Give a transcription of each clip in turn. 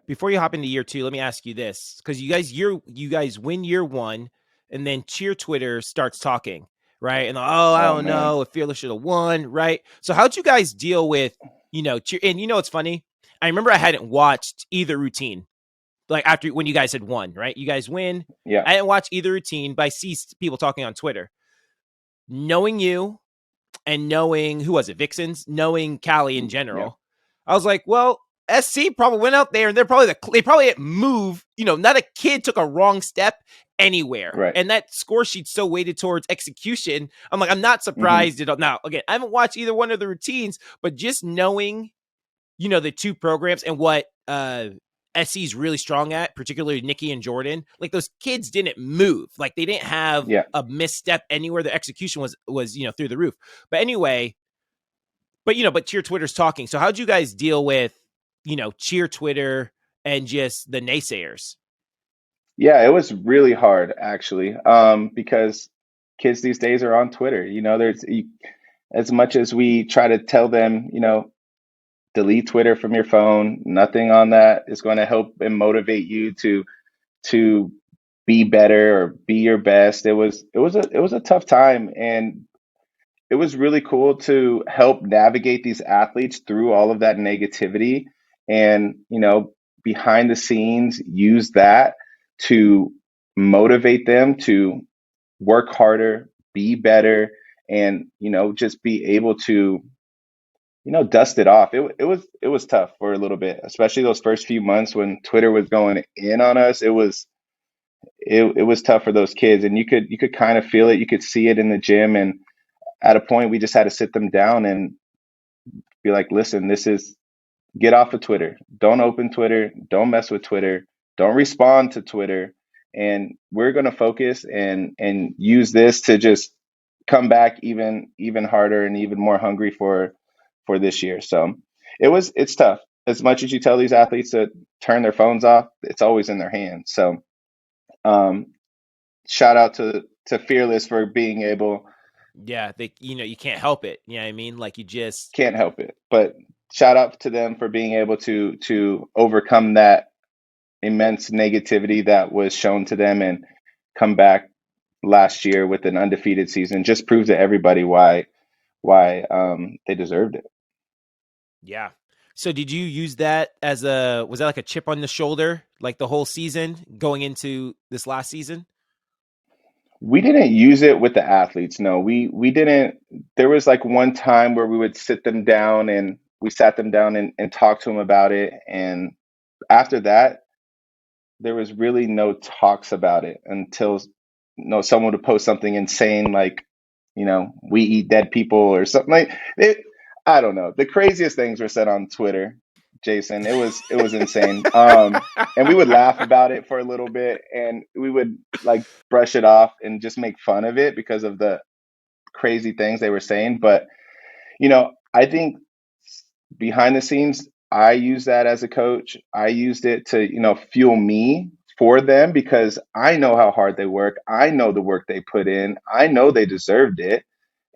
before you hop into year two, let me ask you this, because you guys win year one, and then Cheer Twitter starts talking, right? And I Oh don't man. know if Fearless should have won, right? So how'd you guys deal with Cheer? And it's funny. I remember I hadn't watched either routine like after when you guys had won, right? You guys win. Yeah. I didn't watch either routine, but I see people talking on Twitter. Knowing you and knowing who was it, Vixens, knowing Cali in Yeah. general, I was like, well, SC probably went out there and they probably didn't move. Not a kid took a wrong step anywhere, Right. and that score sheet's so weighted towards execution. I'm like, I'm not Hmm. surprised at all. Now, again, I haven't watched either one of the routines, but just knowing the two programs and what SC's really strong at, particularly Nikki and Jordan, like those kids didn't move. Like they didn't have Yeah. a misstep anywhere. The execution was through the roof. But anyway, but Cheer Twitter's talking. So how'd you guys deal with, Cheer Twitter and just the naysayers? Yeah, it was really hard actually, because kids these days are on Twitter. As much as we try to tell them, delete Twitter from your phone, nothing on that is going to help and motivate you to be better or be your best. It was a tough time, and it was really cool to help navigate these athletes through all of that negativity and, behind the scenes use that to motivate them to work harder, be better, and, just be able to, dust it off. It was tough for a little bit, especially those first few months when Twitter was going in on us. It was tough for those kids, and you could kind of feel it. You could see it in the gym, and at a point we just had to sit them down and be like, listen, this is get off of Twitter. Don't open Twitter. Don't mess with Twitter. Don't respond to Twitter. And we're going to focus and use this to just come back even harder and even more hungry for this year. So it's tough. As much as you tell these athletes to turn their phones off, it's always in their hands. So um, shout out to Fearless for being able. Yeah, you can't help it. You know what I mean? Like you just Can't help it. But shout out to them for being able to overcome that immense negativity that was shown to them and come back last year with an undefeated season. Just proves to everybody why they deserved it. yeah. So did you use that was that like a chip on the shoulder, like the whole season going into this last season? We didn't use it with the athletes. No, we didn't. There was like one time where we would sit them down and we sat them down and talked to them about it. And after that, there was really no talks about it until someone would post something insane like, we eat dead people or something like it. I don't know. The craziest things were said on Twitter, Jason. It was insane. And we would laugh about it for a little bit, and we would like brush it off and just make fun of it because of the crazy things they were saying. But I think behind the scenes, I use that as a coach. I used it to, fuel me for them because I know how hard they work. I know the work they put in. I know they deserved it.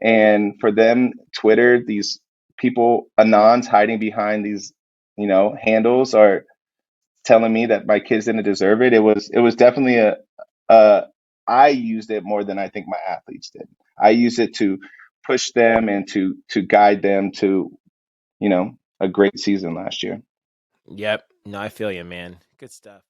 And for them, Twitter, these people, anons hiding behind these, handles are telling me that my kids didn't deserve it. It was definitely a I used it more than I think my athletes did. I used it to push them and to guide them to a great season last year. Yep. No, I feel you, man. Good stuff.